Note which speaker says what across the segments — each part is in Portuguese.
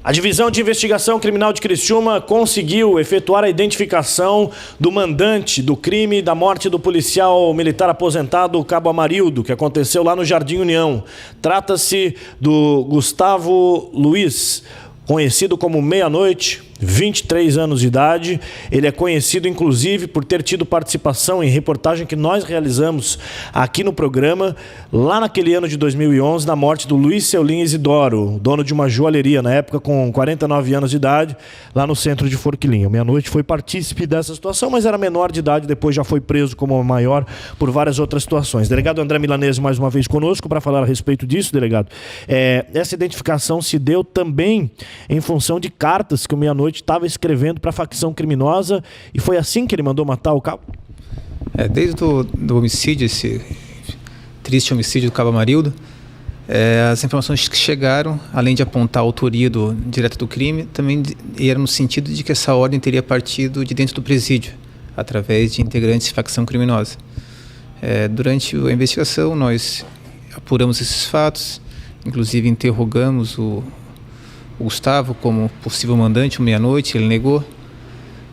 Speaker 1: A Divisão de Investigação Criminal de Criciúma conseguiu efetuar a identificação do mandante do crime da morte do policial militar aposentado Cabo Amarildo, que aconteceu lá no Jardim União. Trata-se do Gustavo Luiz, conhecido como Meia-Noite, 23 anos de idade. Ele é conhecido, inclusive, por ter tido participação em reportagem que nós realizamos aqui no programa, lá naquele ano de 2011, na morte do Luiz Seulin Isidoro, dono de uma joalheria, na época com 49 anos de idade, lá no centro de Forquilinha. Meia-Noite foi partícipe dessa situação, mas era menor de idade, depois já foi preso como maior por várias outras situações. Delegado André Milanese, mais uma vez conosco, para falar a respeito disso, delegado. Essa identificação se deu também em função de cartas que o Meia-Noite estava escrevendo para a facção criminosa, e foi assim que ele mandou matar o Cabo?
Speaker 2: Desde do homicídio, esse triste homicídio do Cabo Amarildo, as informações que chegaram, além de apontar a autoria direta do crime, também era no sentido de que essa ordem teria partido de dentro do presídio, através de integrantes de facção criminosa. Durante a investigação, nós apuramos esses fatos, inclusive interrogamos o Gustavo como possível mandante, o Meia-Noite, ele negou,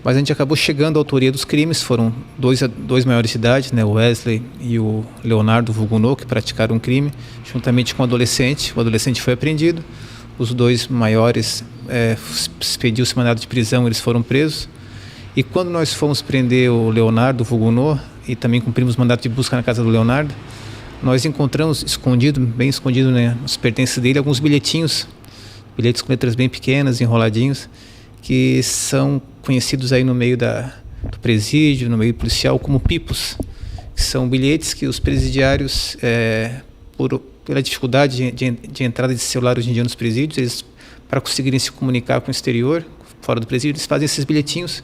Speaker 2: mas a gente acabou chegando à autoria dos crimes. Foram dois maiores de idade, né, o Wesley e o Leonardo Vugunô, que praticaram um crime, juntamente com o adolescente. O adolescente foi apreendido, os dois maiores pediu-se mandado de prisão, eles foram presos, e quando nós fomos prender o Leonardo Vugunô, e também cumprimos mandato de busca na casa do Leonardo, nós encontramos bem escondido, né, nos pertences dele, alguns bilhetes com letras bem pequenas, enroladinhos, que são conhecidos aí no meio do presídio, no meio policial, como pipos, que são bilhetes que os presidiários, pela dificuldade de entrada de celular hoje em dia nos presídios, eles, para conseguirem se comunicar com o exterior, fora do presídio, eles fazem esses bilhetinhos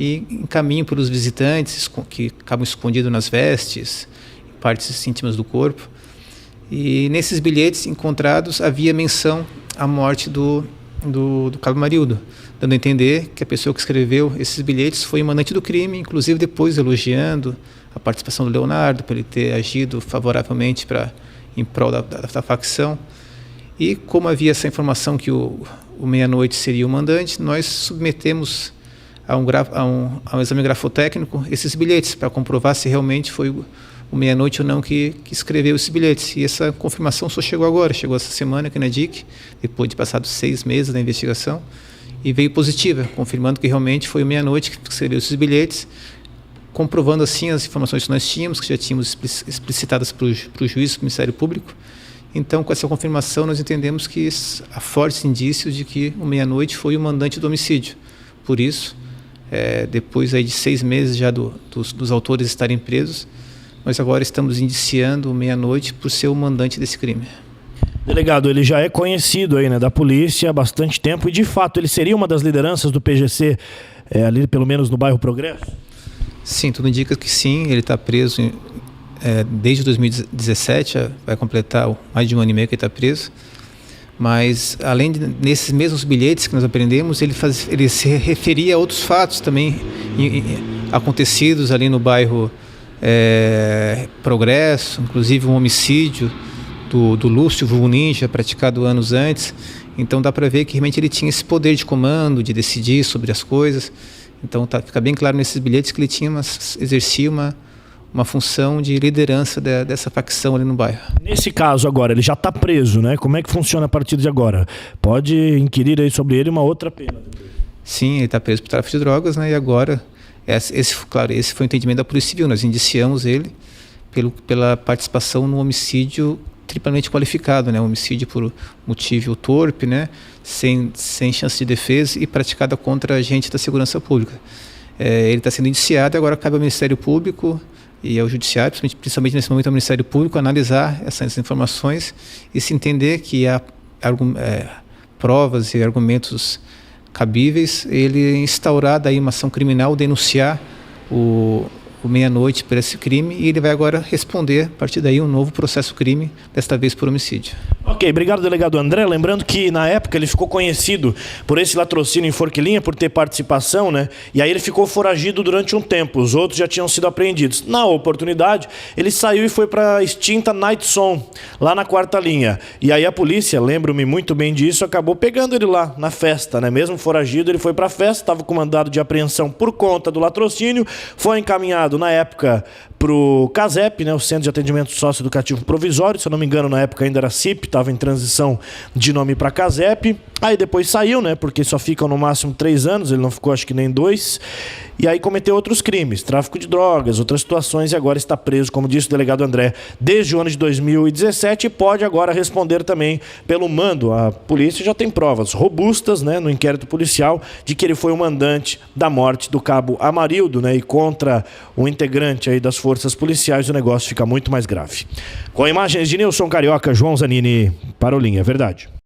Speaker 2: e encaminham para os visitantes, que acabam escondidos nas vestes, em partes íntimas do corpo. E nesses bilhetes encontrados havia menção à morte do Cabo Amarildo, dando a entender que a pessoa que escreveu esses bilhetes foi o mandante do crime, inclusive depois elogiando a participação do Leonardo, por ele ter agido favoravelmente em prol da facção. E como havia essa informação que o Meia-Noite seria o mandante, nós submetemos a um exame grafotécnico esses bilhetes, para comprovar se realmente foi o Meia-Noite ou não que escreveu esses bilhetes. E essa confirmação só chegou agora, chegou essa semana aqui na DIC, depois de passados 6 meses da investigação, e veio positiva, confirmando que realmente foi o Meia-Noite que escreveu esses bilhetes, comprovando assim as informações que nós tínhamos, que já tínhamos explicitadas para o juiz, para o Ministério Público. Então, com essa confirmação, nós entendemos que há fortes indícios de que o Meia-Noite foi o mandante do homicídio. Por isso, depois aí de 6 meses já dos autores estarem presos, nós agora estamos indiciando o Meia-Noite por ser o mandante desse crime.
Speaker 1: Delegado, ele já é conhecido aí, né, da polícia há bastante tempo, e de fato ele seria uma das lideranças do PGC, ali pelo menos no bairro Progresso?
Speaker 2: Sim, tudo indica que sim. Ele está preso desde 2017, vai completar mais de 1 ano e meio que ele está preso. Mas, além nesses mesmos bilhetes que nós aprendemos, ele se referia a outros fatos também acontecidos ali no bairro Progresso, inclusive um homicídio do Lúcio vulgo Ninja, praticado anos antes. Então dá para ver que realmente ele tinha esse poder de comando, de decidir sobre as coisas. Então fica bem claro nesses bilhetes que ele exercia uma função de liderança dessa facção ali no bairro.
Speaker 1: Nesse caso agora, ele já está preso, né? Como é que funciona a partir de agora? Pode inquirir aí sobre ele uma outra pena?
Speaker 2: Sim, ele está preso por tráfico de drogas, né? E agora, esse foi o entendimento da Polícia Civil. Nós indiciamos ele pela participação no homicídio triplamente qualificado, né? Homicídio por motivo torpe, né? Sem chance de defesa e praticada contra agente da segurança pública. Ele está sendo indiciado e agora cabe ao Ministério Público e ao Judiciário, principalmente nesse momento ao Ministério Público, analisar essas informações e se entender que há provas e argumentos cabíveis, ele instaurar daí uma ação criminal, denunciar o por meia-noite por esse crime e ele vai agora responder, a partir daí, um novo processo-crime, desta vez por homicídio.
Speaker 1: Ok, obrigado, delegado André. Lembrando que na época ele ficou conhecido por esse latrocínio em Forquilinha, por ter participação, né? E aí ele ficou foragido durante um tempo, os outros já tinham sido apreendidos. Na oportunidade, ele saiu e foi para a extinta Night Som, lá na 4ª linha. E aí a polícia, lembro-me muito bem disso, acabou pegando ele lá na festa, né? Mesmo foragido, ele foi para a festa, estava com mandado de apreensão por conta do latrocínio, foi encaminhado na época para o CASEP, né, o Centro de Atendimento Socioeducativo Provisório, se eu não me engano na época ainda era CIP, estava em transição de nome para CASEP, aí depois saiu, né, porque só ficam no máximo 3 anos, ele não ficou acho que nem 2, e aí cometeu outros crimes, tráfico de drogas, outras situações, e agora está preso, como disse o delegado André, desde o ano de 2017 e pode agora responder também pelo mando. A polícia já tem provas robustas, né, no inquérito policial de que ele foi o mandante da morte do cabo Amarildo, né, e contra o integrante aí das forças policiais o negócio fica muito mais grave. Com imagens de Nilson Carioca, João Zanini para o Linha Verdade.